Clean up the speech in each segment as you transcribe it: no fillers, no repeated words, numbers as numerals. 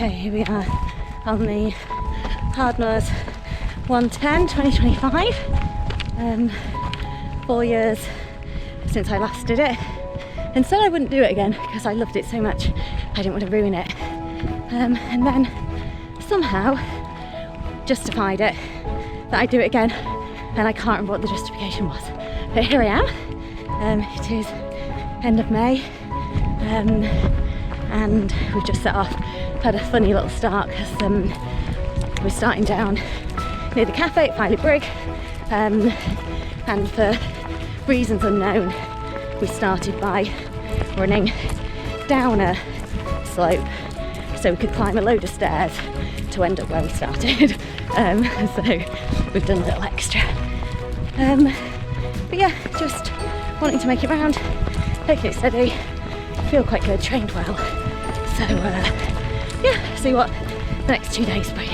Okay, here we are on the Hardmoors 110 2025. 4 years since I last did it, and said I wouldn't do it again because I loved it so much I didn't want to ruin it, and then somehow justified it that I'd do it again, and I can't remember what the justification was, but here I am. It is end of May, and we've just set off. Had a funny little start because we're starting down near the cafe at Filey Brig, and for reasons unknown we started by running down a slope so we could climb a load of stairs to end up where we started. So we've done a little extra, but yeah, just wanting to make it round, taking it steady, feel quite good, trained well, so yeah, see what the next 2 days bring.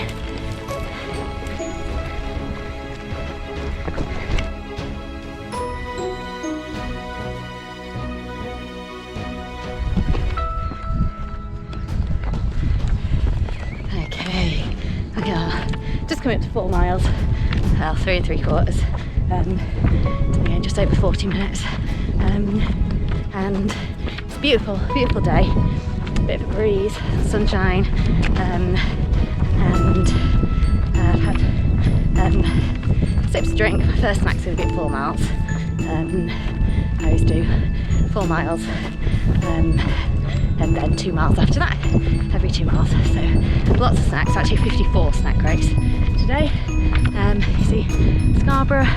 Okay, we are just coming up to 4 miles, 3 3/4, in just over 40 minutes, and it's a beautiful, beautiful day. Bit of a breeze, sunshine, and I've had sips of drink. My first snack's going to be at 4 miles. I always do 4 miles, and then 2 miles after that, every 2 miles. So lots of snacks, actually 54 snack race today. You see Scarborough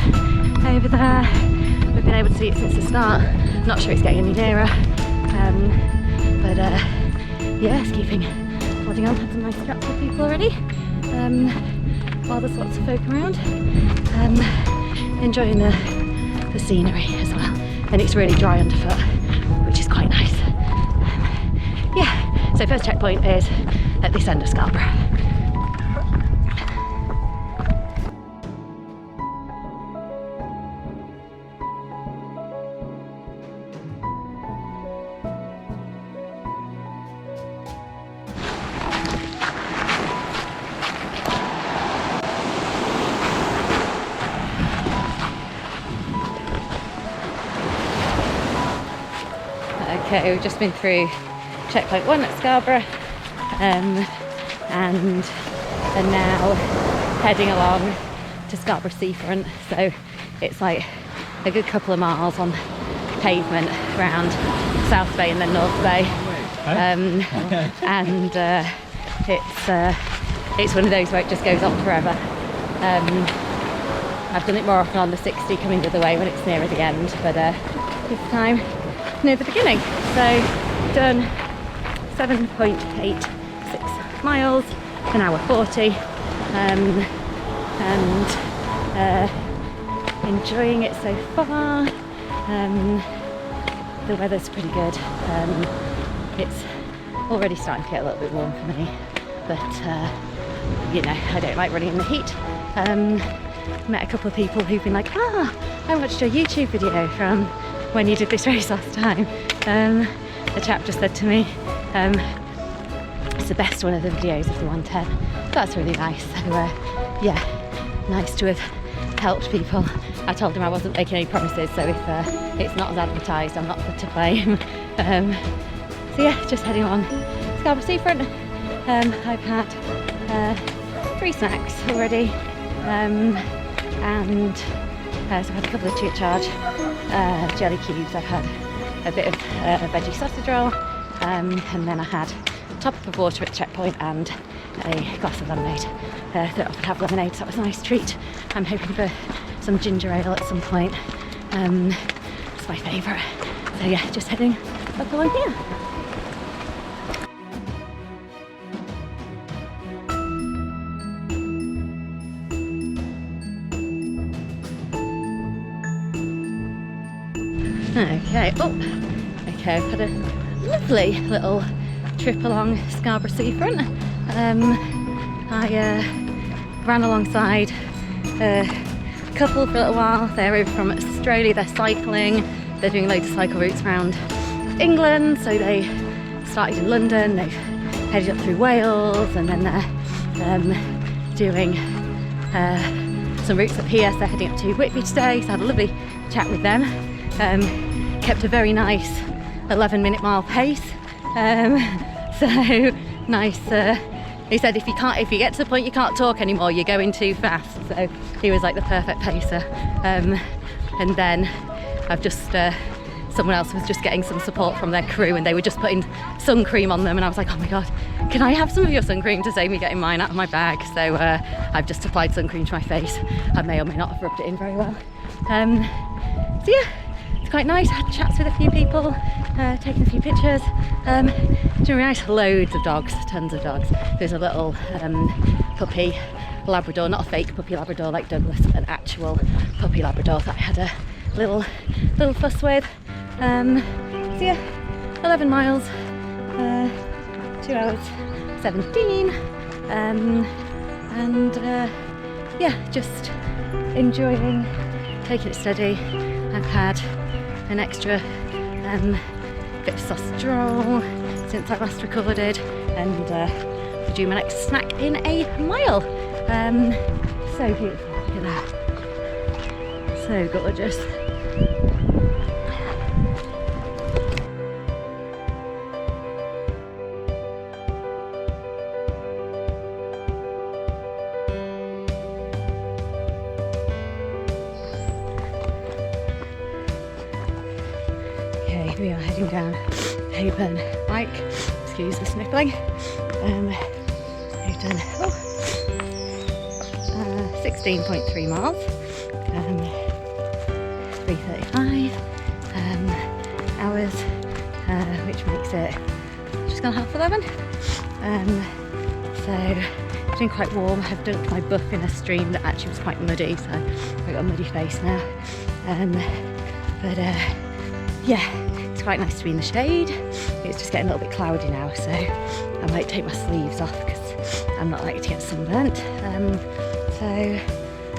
over there. We've been able to see it since the start. Not sure it's getting any nearer, but yeah, it's keeping plodding on. Had some nice chats with people already, while there's lots of folk around. Enjoying the scenery as well, and it's really dry underfoot, which is quite nice. Yeah, so first checkpoint is at this end of Scarborough. Okay, we've just been through checkpoint 1 at Scarborough, and are now heading along to Scarborough seafront. So it's like a good couple of miles on pavement around South Bay and then North Bay, and it's one of those where it just goes on forever. I've done it more often on the 60 coming the other way when it's nearer the end, but this time near the beginning. So done 7.86 miles, an hour 40, and enjoying it so far. The weather's pretty good. It's already starting to get a little bit warm for me, but you know, I don't like running in the heat. Met a couple of people who've been like, I watched your YouTube video from when you did this race last time. The chap just said to me, it's the best one of the videos of the 110. That's really nice. So yeah, nice to have helped people. I told him I wasn't making any promises, so if it's not as advertised, I'm not to blame. So yeah, just heading on Scarborough seafront. I've had 3 snacks already, and so I've had a couple of charge jelly cubes. I've had a bit of veggie sausage roll, and then I had a top up of water at the checkpoint and a glass of lemonade. Thought I could have lemonade, so that was a nice treat. I'm hoping for some ginger ale at some point. It's my favourite. So yeah, just heading up along here. Okay, okay, I've had a lovely little trip along Scarborough seafront. I ran alongside a couple for a little while. They're over from Australia, they're cycling, they're doing loads of cycle routes around England. So they started in London, they've headed up through Wales, and then they're doing some routes up here, so they're heading up to Whitby today, so I had a lovely chat with them. Kept a very nice 11-minute mile pace, so nice. He said if you get to the point you can't talk anymore, you're going too fast, so he was like the perfect pacer. And then I've just someone else was just getting some support from their crew, and they were just putting sun cream on them, and I was like, oh my god, can I have some of your sun cream to save me getting mine out of my bag? So I've just applied sun cream to my face. I may or may not have rubbed it in very well. So yeah, it's quite nice. I had chats with a few people, taking a few pictures. It's really nice. Loads of dogs, tons of dogs. There's a little puppy Labrador, not a fake puppy Labrador like Douglas, an actual puppy Labrador that I had a little fuss with. So yeah, 11 miles, 2 hours 17, and yeah, just enjoying, taking it steady. I've had an extra bit of sausage roll since I last recorded, and I do my next snack in a mile. So beautiful, look at that, so gorgeous. We are heading down Hayburn Pike. Excuse the sniffling. We've done 16.3 miles, 3:35 hours, which makes it just gone 11:30. So it's been quite warm. I've dunked my buff in a stream that actually was quite muddy, so I've got a muddy face now. But yeah. It's quite nice to be in the shade. It's just getting a little bit cloudy now, so I might take my sleeves off because I'm not likely to get sunburnt. So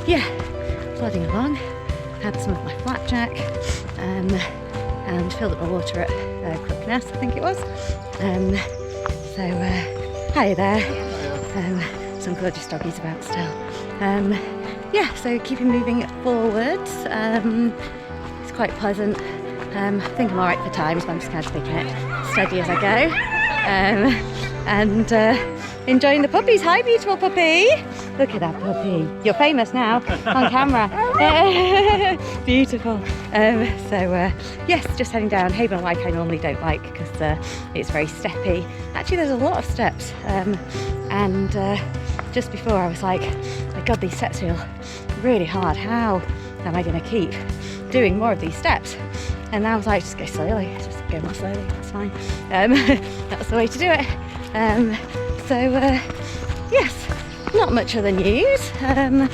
yeah, plodding along. Had some of my flapjack and filled up my water at Crook Nest, I think it was. So hi there. Some gorgeous doggies about still. Yeah, so keeping moving forwards. It's quite pleasant. I think I'm alright for times, but I'm just kind of taking it steady as I go. And enjoying the puppies. Hi, beautiful puppy. Look at that puppy. You're famous now on camera. Beautiful. So yes, just heading down Hayburn Pike. I normally don't like because it's very steppy. Actually, there's a lot of steps. And just before I was like, my God, these steps feel really hard. How am I going to keep doing more of these steps? And I was like, just go slowly, just go more slowly, that's fine. That's the way to do it. So yes, not much other news. I'm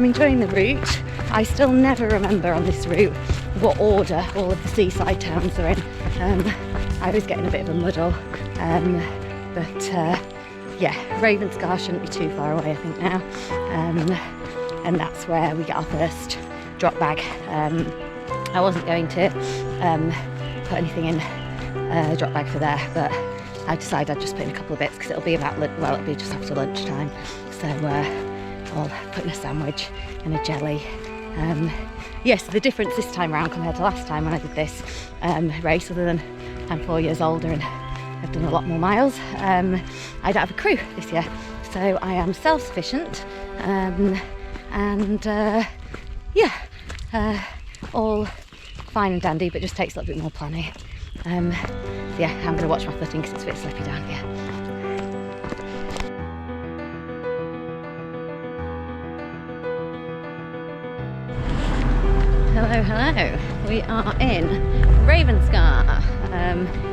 enjoying the route. I still never remember on this route what order all of the seaside towns are in. I was getting a bit of a muddle. But yeah, Ravenscar shouldn't be too far away, I think now. And that's where we get our first drop bag. I wasn't going to put anything in a drop bag for there, but I decided I'd just put in a couple of bits because it'll be about, well, it'll be just after lunchtime. So I'll put in a sandwich and a jelly. Yes, the difference this time around compared to last time when I did this race, other than I'm 4 years older and I've done a lot more miles, I don't have a crew this year. So I am self-sufficient, and yeah, all fine and dandy, but just takes a little bit more planning. So yeah, I'm going to watch my footing because it's a bit slippy down here. Hello. We are in Ravenscar.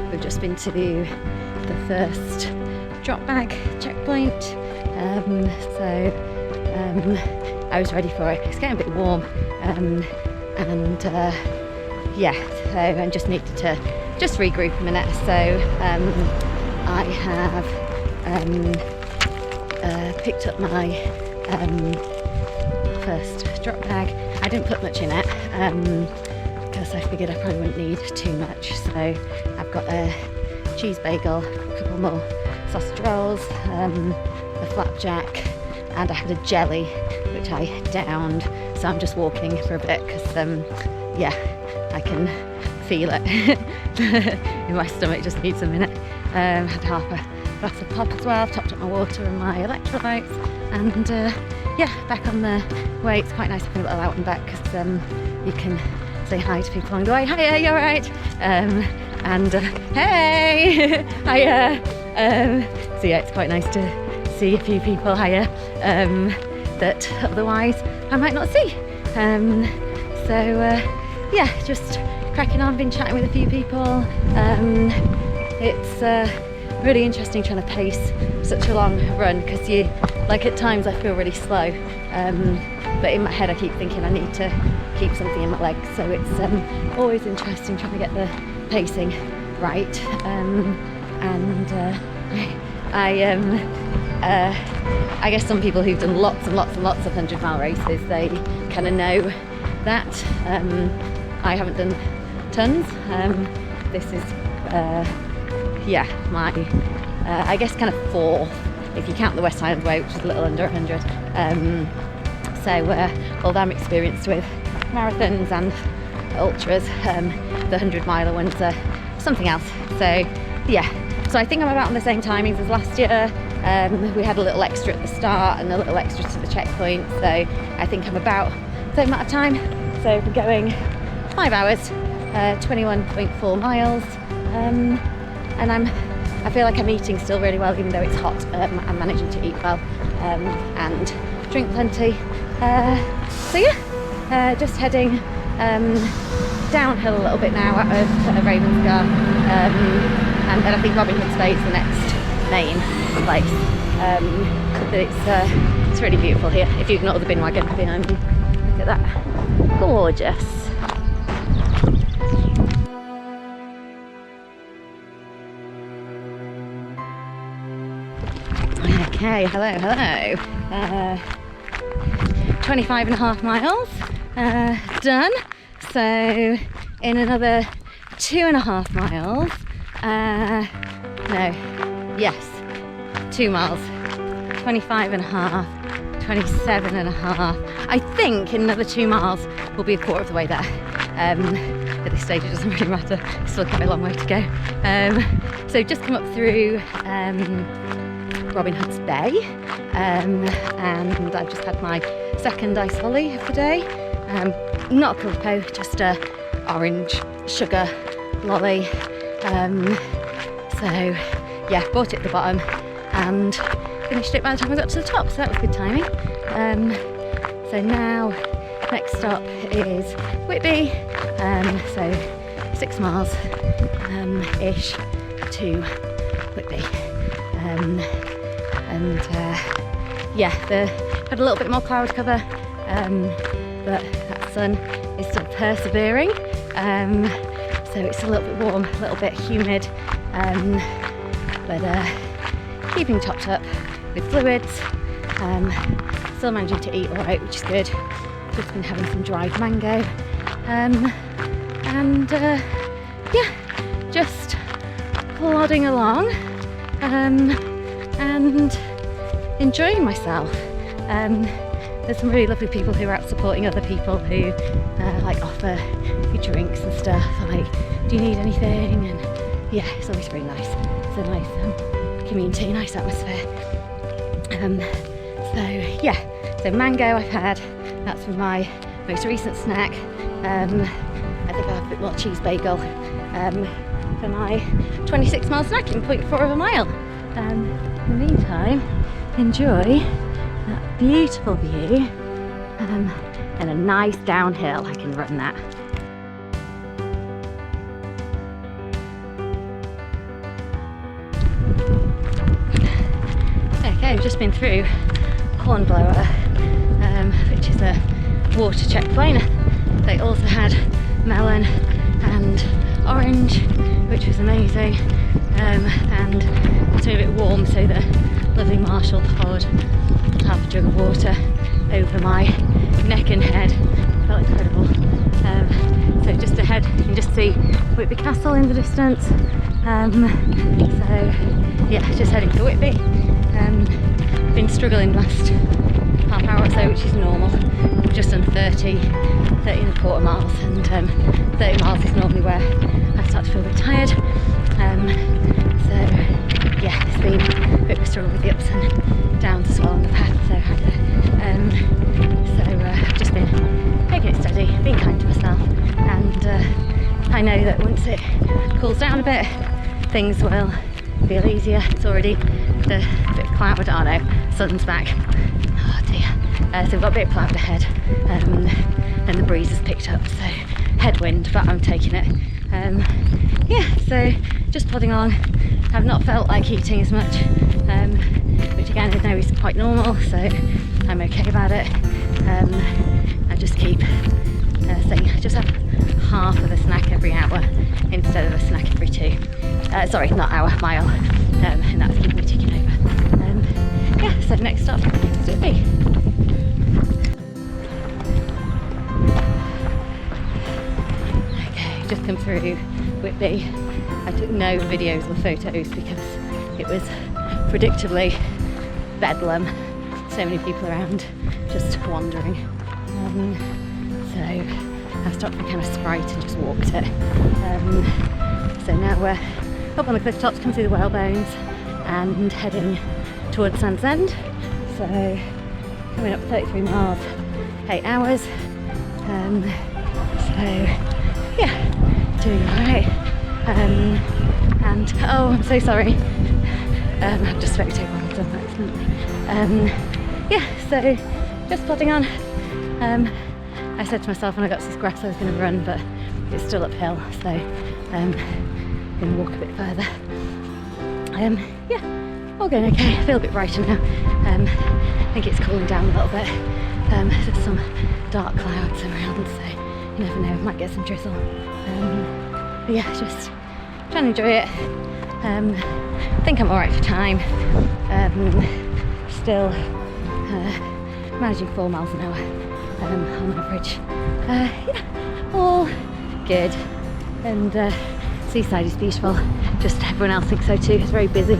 We've just been to the first drop bag checkpoint. I was ready for it. It's getting a bit warm. Yeah, so I just needed to just regroup a minute. So I have picked up my first drop bag. I didn't put much in it because I figured I probably wouldn't need too much. So I've got a cheese bagel, a couple more sausage rolls, a flapjack, and I had a jelly which I downed. So I'm just walking for a bit because yeah, I can feel it in my stomach, just needs a minute. Had half a glass of pop as well, topped up my water and my electrolytes, and yeah, back on the way. It's quite nice having a little out and back because you can say hi to people along the way. Hiya, you alright? And hey, hiya. So yeah, it's quite nice to see a few people, hiya, that otherwise I might not see. So yeah, just cracking on, been chatting with a few people. It's really interesting trying to pace such a long run because you, like at times I feel really slow, but in my head I keep thinking I need to keep something in my legs, so it's always interesting trying to get the pacing right. I guess some people who've done lots and lots and lots of 100-mile races, they kind of know that. I haven't done tons. This is yeah, my I guess kind of fourth if you count the West Highland Way, which is a little under 100. So although I'm experienced with marathons and ultras, the 100-miler ones are something else. So yeah, so I think I'm about on the same timings as last year. We had a little extra at the start and a little extra to the checkpoint, so I think I'm about the same amount of time. So we're going 5 hours, 21.4 miles, and I feel like I'm eating still really well, even though it's hot. I'm managing to eat well and drink plenty. So yeah, just heading downhill a little bit now out of Ravenscar, and then I think Robin Hood's Bay is the next main place. But it's really beautiful here if you ignore the bin wagon behind me. Look at that, gorgeous. Okay, hello. 25.5 miles done. So in another 2.5 miles, 2 miles, 25.5, 27.5. I think in another 2 miles we'll be a quarter of the way there. At this stage it doesn't really matter, still quite a long way to go. So just come up through Robin Hood's Bay, and I've just had my second ice lolly of the day. Not a Cocoa, just a orange sugar lolly. So yeah, bought it at the bottom and finished it by the time I got to the top, so that was good timing. So now next stop is Whitby, so 6 miles ish to Whitby. Yeah, had a little bit more cloud cover, but that sun is still persevering. So it's a little bit warm, a little bit humid, but keeping topped up with fluids. Still managing to eat alright, which is good. Just been having some dried mango, yeah, just plodding along and enjoying myself. There's some really lovely people who are out supporting other people who like offer you drinks and stuff, like, do you need anything? And yeah, it's always very nice. It's a nice community, nice atmosphere. So yeah, so mango I've had, that's from my most recent snack. I think I'll have a bit more cheese bagel for my 26-mile snack in 0.4 of a mile. In the meantime, enjoy that beautiful view and a nice downhill. I can run that. Okay, we've just been through Hornblower, which is a water checkpoint. They also had melon and orange, which was amazing, and it's been a bit warm, so the lovely marshal poured half a jug of water over my neck and head. Felt incredible. So just ahead you can just see Whitby Castle in the distance. So yeah, just heading to Whitby. Been struggling last half hour or so, which is normal. Just on 30 and a quarter miles, and 30 miles is normally where I start to feel a bit tired. So yeah, it's been a bit of a struggle with the ups and downs as well on the path. So I've just been taking it steady, being kind to myself, and I know that once it cools down a bit, things will feel easier. It's already a bit of cloud. Oh no, sun's back. Oh dear. So we've got a bit of cloud ahead, and the breeze has picked up, so headwind, but I'm taking it. Yeah, so just plodding on. I've not felt like eating as much, which again I know is quite normal, so I'm okay about it. I just keep saying I just have half of a snack every hour instead of a snack every 2. Sorry, not hour, mile, and that's keeping me ticking over. Yeah, so next stop is Whitby. Okay, just come through Whitby. I took no videos or photos because it was predictably bedlam. So many people around just wandering. So I stopped for kind of Sprite and just walked it. So now we're up on the cliff top to come see the whalebones and heading towards Land's End. So coming up 33 miles, 8 hours. So yeah, doing alright. And oh, I'm so sorry. I've just photo bombed on accident. Yeah, so just plodding on. I said to myself when I got to this grass I was going to run, but it's still uphill, so I'm going to walk a bit further. Yeah, all going okay. I feel a bit brighter now. I think it's cooling down a little bit. There's some dark clouds around, so you never know, I might get some drizzle. But yeah, just trying to enjoy it. I think I'm alright for time. Still managing 4 miles an hour on average. Yeah, all good. And seaside is beautiful. Just everyone else thinks so too. It's very busy.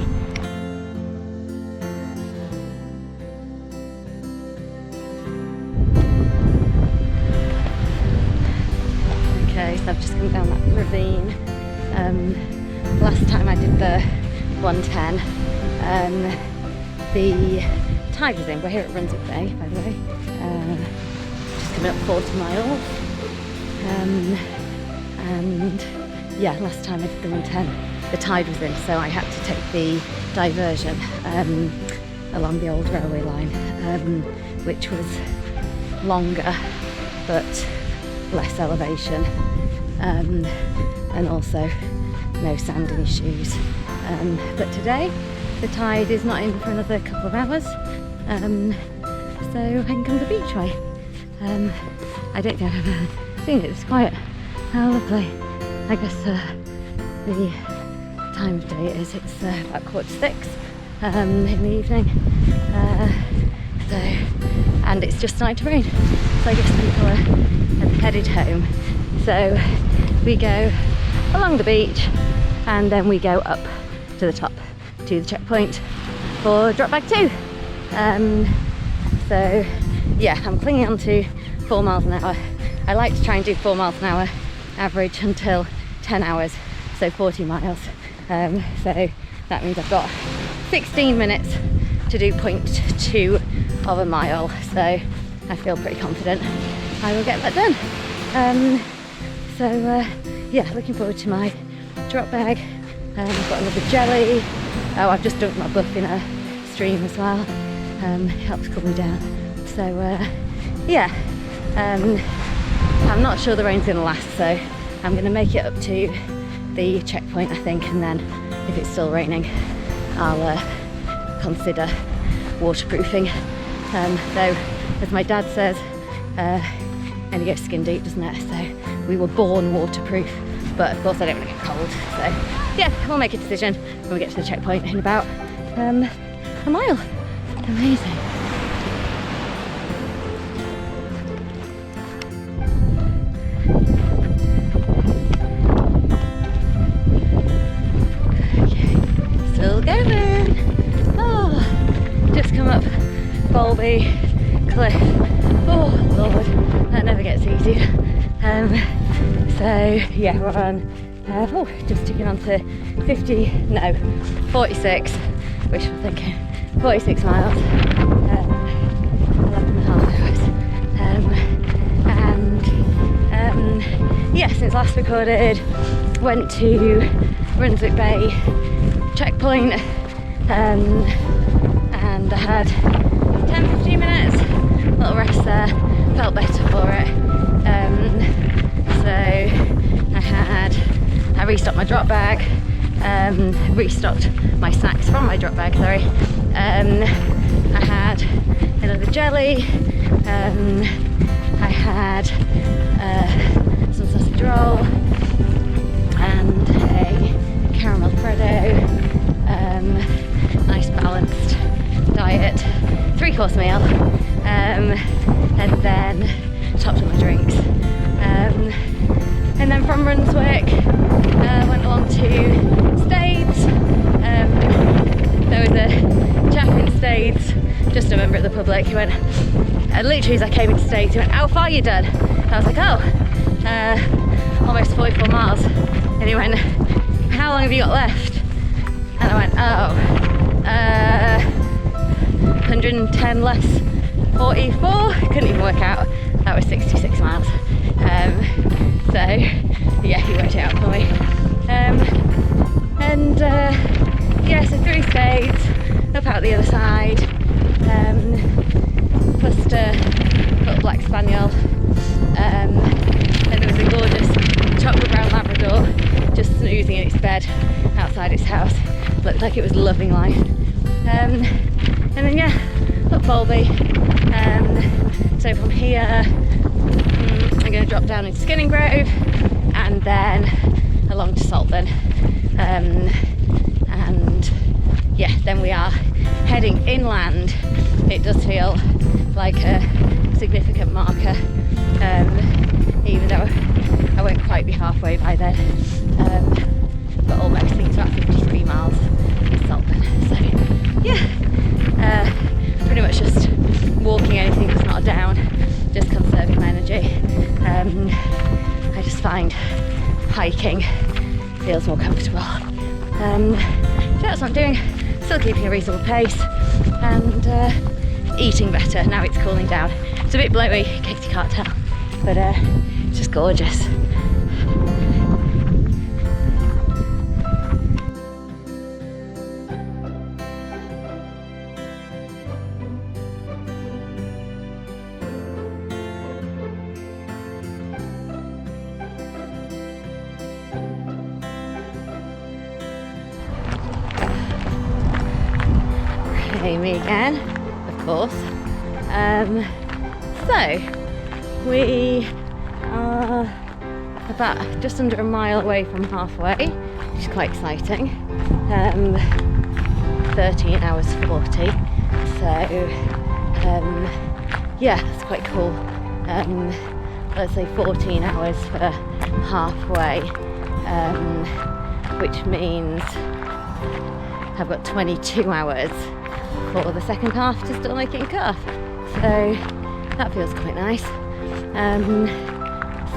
Okay, so I've just come down that ravine. Last time I did the 110, the tide was in. We're here at Runswick Bay, by the way. Just coming up 40 miles. And yeah, last time I did the 110, the tide was in, so I had to take the diversion along the old railway line, which was longer but less elevation, and also no sanding issues. But today the tide is not in for another couple of hours, so I can come the beach way. I don't think I've ever seen it. It's quite lovely. I guess the time of day it is. It's about 5:45 in the evening. So, and it's just starting to rain. So I guess people are headed home. So we go along the beach and then we go up to the top to the checkpoint for drop bag 2. So yeah, I'm clinging on to 4 miles an hour. I like to try and do 4 miles an hour average until 10 hours, so 40 miles. So that means I've got 16 minutes to do 0.2 of a mile, so I feel pretty confident I will get that done. Yeah, looking forward to my drop bag. I've got another jelly. Oh, I've just dunked my buff in a stream as well. Helps cool me down. So yeah, I'm not sure the rain's going to last, so I'm going to make it up to the checkpoint, I think, and then if it's still raining, I'll consider waterproofing. Though, as my dad says, only goes skin deep, doesn't it? So we were born waterproof, but of course I don't want to get cold. So yeah, we'll make a decision when we get to the checkpoint in about a mile. Amazing. Okay, still going. So yeah, we're on just ticking on to 46, which I'm thinking 46 miles, 11 and a half hours. Yeah, since last recorded, went to Runswick Bay checkpoint, and I had 10-15 minutes, little rest there, felt better for it. So I restocked my drop bag, restocked my snacks from my drop bag, sorry. I had another jelly, I had some sausage roll and a caramel freddo, nice balanced diet, 3-course meal, and then topped up my drinks. And then from Runswick, went along to Staithes. There was a chap in Staithes, just a member of the public, who went, literally as I came into Staithes, he went, "How far you done?" I was like, "Oh, almost 44 miles. And he went, "How long have you got left?" And I went, "Oh, 110 less 44." Couldn't even work out. That was 66 miles. So yeah, he worked it out for me. Yeah, so through Staithes, up out the other side, plus a little black spaniel, and there was a gorgeous chocolate brown Labrador just snoozing in its bed outside its house. Looked like it was loving life. And then yeah, up Bowlby. So from here, I'm going to drop down into Skinning Grove and then along to Saltburn. And yeah, then we are heading inland. It does feel like a significant marker, even though I won't quite be halfway by then, but almost. I think it's about 53 miles to Saltburn. So yeah, pretty much just walking anything that's not down, just conserving my energy. I just find hiking feels more comfortable. So that's what I'm doing, still keeping a reasonable pace and eating better now it's cooling down. It's a bit blowy in case you can't tell, but it's just gorgeous. Me again, of course. So we are about just under a mile away from halfway, which is quite exciting. 13 hours 40. So yeah, it's quite cool. Let's say 14 hours for halfway, which means I've got 22 hours for the second half to still make it cut off. So that feels quite nice.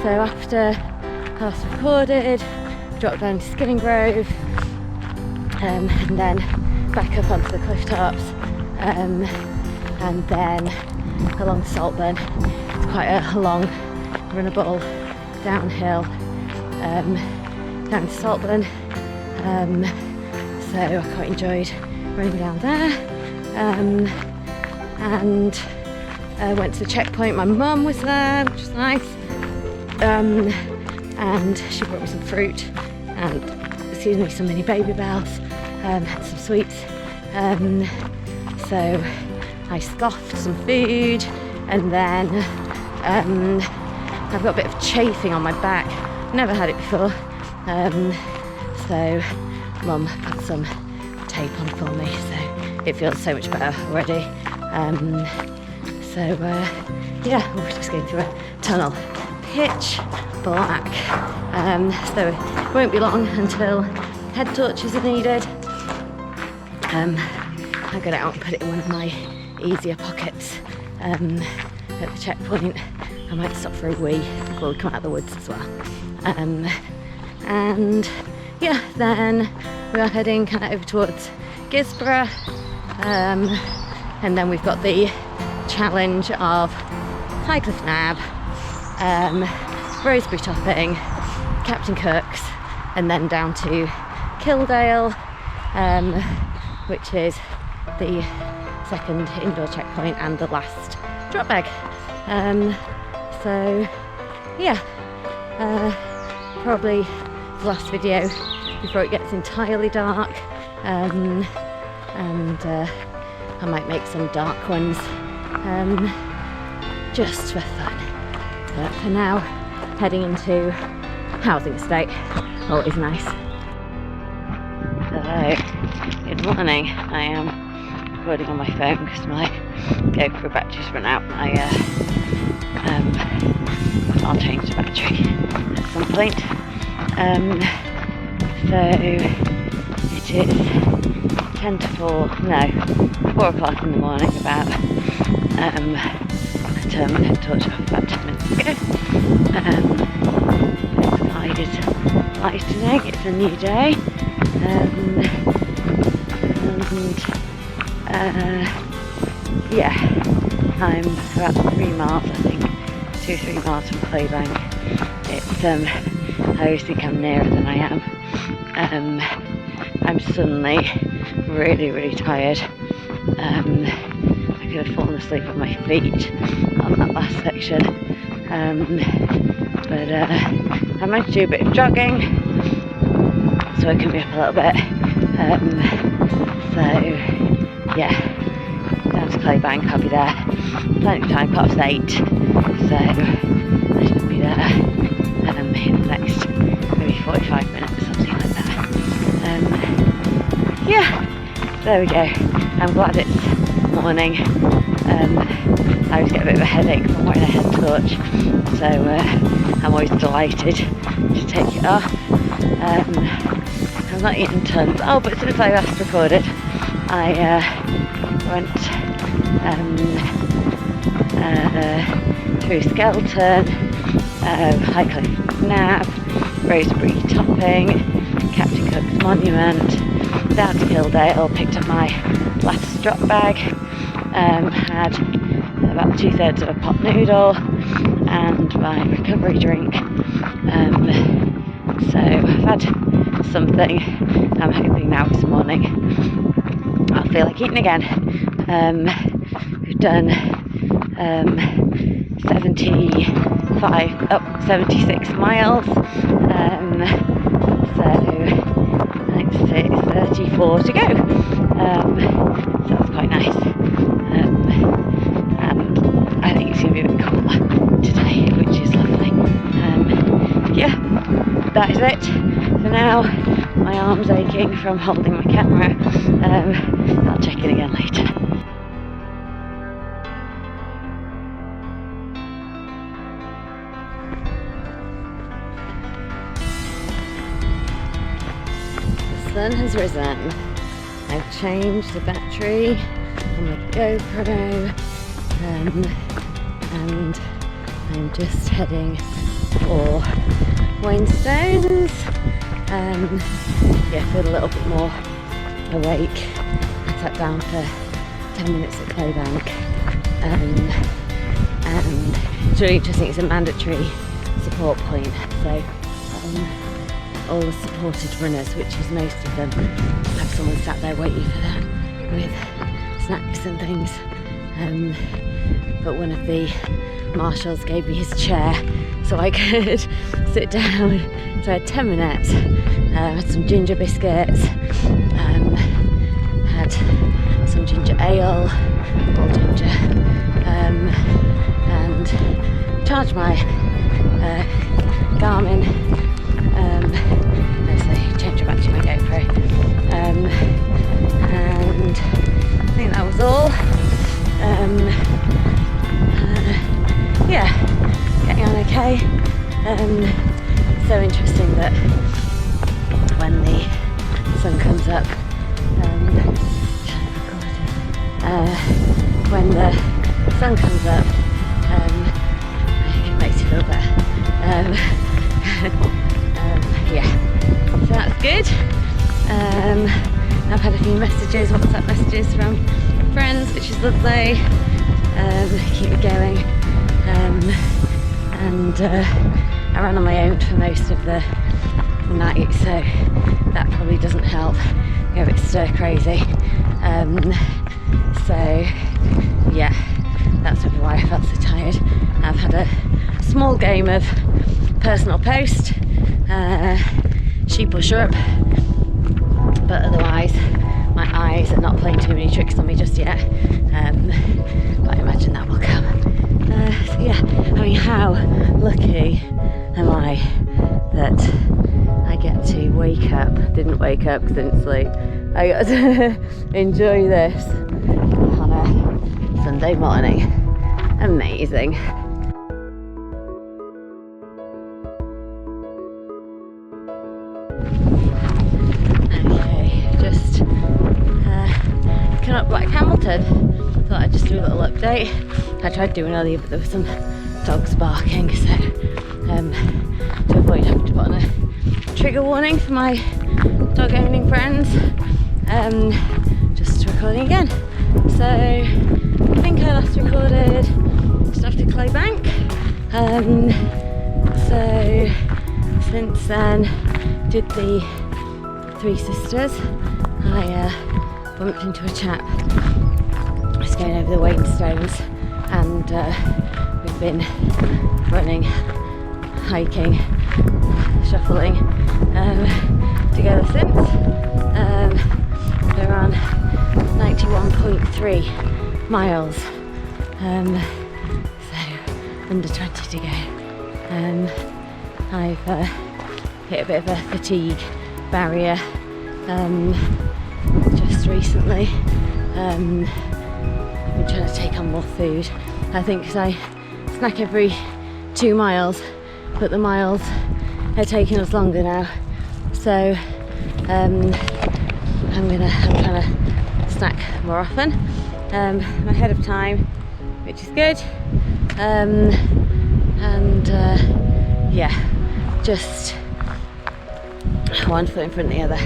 So after last recorded, dropped down to Skinning Grove, and then back up onto the cliff tops, and then along to Saltburn. It's quite a long, runnable downhill down to Saltburn. So I quite enjoyed running down there. And went to the checkpoint. My mum was there, which was nice. And she brought me some fruit and, some mini baby bells, had some sweets. So I scoffed some food, and then I've got a bit of chafing on my back. Never had it before. So Mum put some tape on for me, so it feels so much better already. Yeah, we're just going through a tunnel, pitch black. So it won't be long until head torches are needed. I got it out and put it in one of my easier pockets at the checkpoint. I might stop for a wee before we come out of the woods as well. And yeah, then we are heading kind of over towards Gisborough, and then we've got the challenge of Highcliffe Nab, Rosebery Topping, Captain Cook's, and then down to Kildale, which is the second indoor checkpoint and the last drop bag. So yeah, probably the last video before it gets entirely dark, and I might make some dark ones just for fun. But for now, heading into housing estate. Always nice. So, good morning. I am recording on my phone because my GoPro battery's run out. I'll change the battery at some point. So it is 10 to 4, no, 4 o'clock in the morning about. I turned my head torch off about 10 minutes ago. The sky is lightening, it's a new day. Yeah, I'm about 3 miles, I think, 2-3 miles from Claybank. It's, I always think I'm nearer than I am. I'm suddenly really tired. I could have fallen asleep on my feet on that last section. But I managed to do a bit of jogging, so it can be up a little bit. So yeah, down to Claybank, I'll be there plenty of time, 8:30, so I should be there in the next maybe 45 minutes, something like that. Yeah, there we go. I'm glad it's morning. I always get a bit of a headache from wearing a head torch, so I'm always delighted to take it off. I'm not eating tons. Oh, but since I last recorded, I went through Saltburn, Highcliffe Nab, Rosebery Topping, Captain Cook's Monument, down to Kildale, picked up my last drop bag, had about 2/3 of a pot noodle and my recovery drink. So I've had something. I'm hoping now this morning I'll feel like eating again. We've done 76 miles, so I think it's 34 to go, so that's quite nice, and I think it's going to be a bit cooler today, which is lovely. Yeah, that is it for now. My arm's aching from holding my camera. I'll check in again later. The sun has risen. I've changed the battery on my GoPro, and I'm just heading for Waynestones. Yeah, feel a little bit more awake. I sat down for 10 minutes at Claybank, and it's really interesting. It's a mandatory support point, so all the supported runners, which is most of them, have someone sat there waiting for them with snacks and things. But one of the marshals gave me his chair so I could sit down. So I had 10 minutes, had some ginger biscuits, had some ginger ale, all ginger, and charged my Garmin, so change it back to my GoPro, and I think that was all. Yeah, getting on okay. So interesting that when the sun comes up, when the sun comes up, I Yeah, so that's good. I've had a few messages, WhatsApp messages from friends, which is lovely. Keep me going. And I ran on my own for most of the night, so that probably doesn't help. Go a bit stir crazy. So yeah, that's probably why I felt so tired. I've had a small game of personal post, sheep or shrub, but otherwise my eyes are not playing too many tricks on me just yet. But I imagine that will come. So yeah, I mean, how lucky am I that I get to wake up, didn't wake up because I didn't sleep, I got to enjoy this on a Sunday morning. Amazing. Okay, just coming up Black Hamilton. Thought I'd just do a little update. I tried doing earlier, but there were some dogs barking, so to avoid having to put on a trigger warning for my dog owning friends, just recording again. So I think I last recorded just after Claybank. So since then, did the Three Sisters. I bumped into a chap just going over the Wainstones, and we've been running, hiking, shuffling together since. We're on 91.3 miles, so under 20 to go. I've hit a bit of a fatigue barrier just recently. I've been trying to take on more food, I think, because I snack every 2 miles, but the miles are taking us longer now, so I'm trying to snack more often. I'm ahead of time, which is good, and yeah, just one foot in front of the other.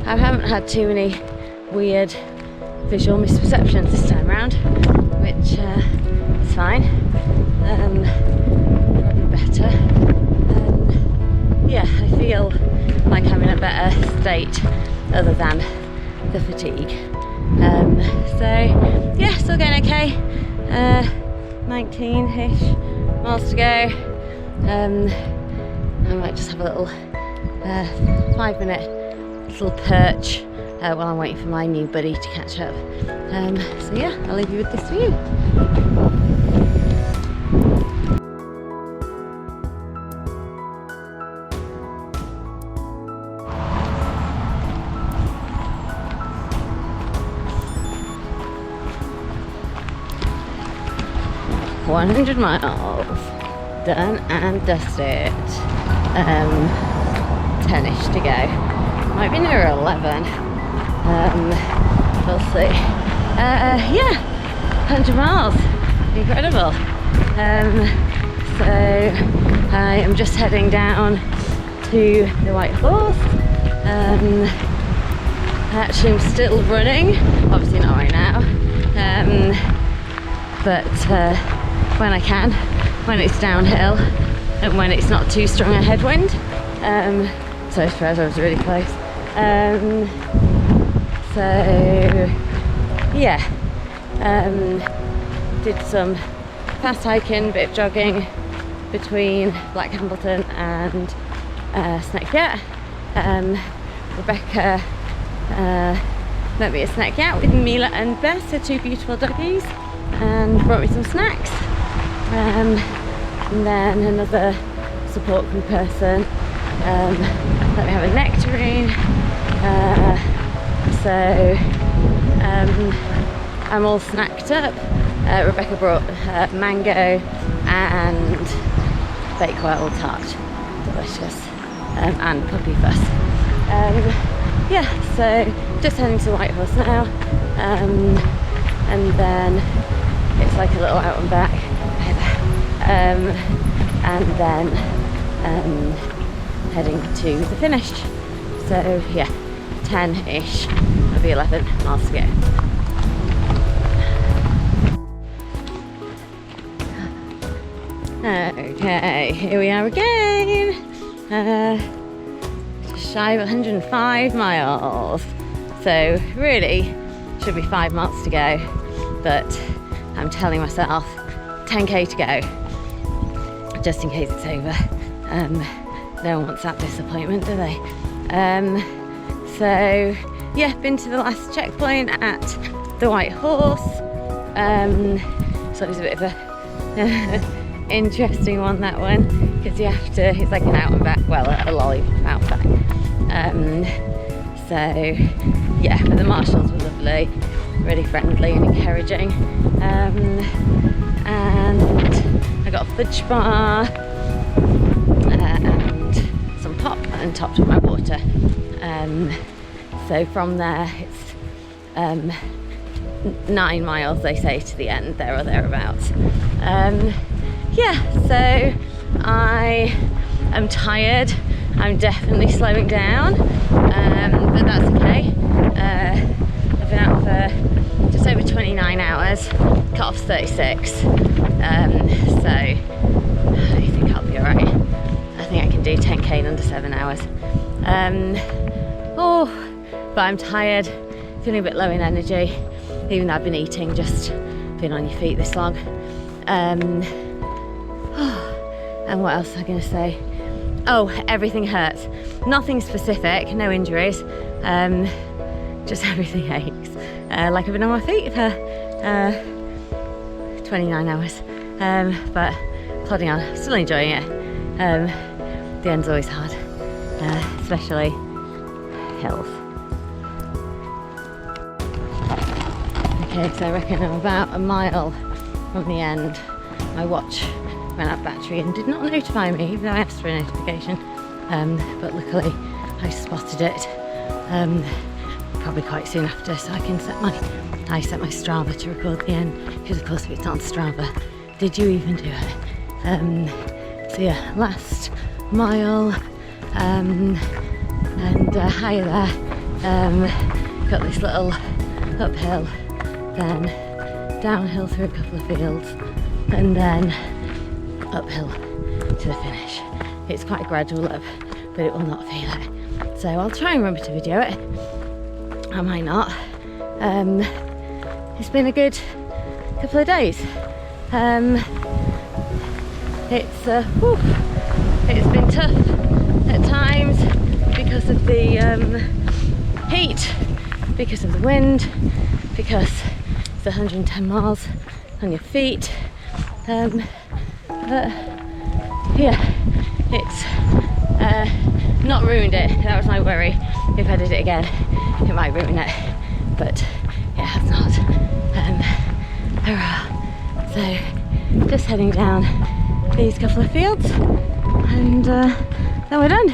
I haven't had too many weird visual misperceptions this time around, which is fine. Probably better. Yeah, I feel like I'm in a better state other than the fatigue. So yeah, still going okay. 19-ish miles to go. I might just have a little 5-minute little perch while I'm waiting for my new buddy to catch up. So yeah, I'll leave you with this view. $100 miles done and dusted. 10-ish to go. Might be near 11. We'll see. Yeah, 100 miles. Incredible. So I am just heading down to the White Horse. Actually, I'm still running. Obviously not right now. But when I can, when it's downhill and when it's not too strong a headwind. So I suppose I was really close. So yeah, did some fast hiking, bit of jogging between Black Hamilton and Snakeout. Rebecca met me at Snakeout with Mila and Bess, her 2 beautiful doggies, and brought me some snacks. And then another support group person let me have a nectarine. So I'm all snacked up. Rebecca brought mango and bakewell tart, delicious, and puppy fuss. Yeah, so just heading to White Horse now, and then it's like a little out and back, and then heading to the finish. So yeah, 10-ish, it'll be 11 miles to go. Okay, here we are again. Just shy of 105 miles. So really, should be 5 miles to go. But I'm telling myself 10k to go, just in case it's over. No one wants that disappointment, do they? So yeah, been to the last checkpoint at the White Horse. So it was a bit of a interesting one, that one, because you have to, it's like an out and back, well, a lolly out and back. So yeah, but the marshals were lovely, really friendly and encouraging. And I got a fudge bar and some pop and topped up my water. So from there it's 9 miles, they say, to the end, there or thereabouts. Yeah, so I am tired. I'm definitely slowing down, but that's okay. I've been out for just over 29 hours, cut off 36. So I think I'll be alright. I think I can do 10k in under 7 hours. But I'm tired, feeling a bit low in energy, even though I've been eating, just been on your feet this long. And what else was I going to say? Oh, everything hurts. Nothing specific, no injuries, just everything aches. Like I've been on my feet for 29 hours, but plodding on, still enjoying it. The end's always hard, especially hills. Okay, so I reckon I'm about a mile from the end. My watch ran out of battery and did not notify me, even though I asked for a notification. But luckily I spotted it probably quite soon after, so I can set my Strava to record the end, because of course if it's on Strava, did you even do it? So yeah, last mile, and higher there, got this little uphill, then downhill through a couple of fields, and then uphill to the finish. It's quite a gradual up, but it will not feel it. So I'll try and remember to video it. I might not. It's been a good couple of days. It's been tough at times because of the heat, because of the wind, because it's 110 miles on your feet. But yeah, it's not ruined it. That was my worry. If I did it again, it might ruin it, but it has not. Hurrah. So just heading down these couple of fields, and then we're done.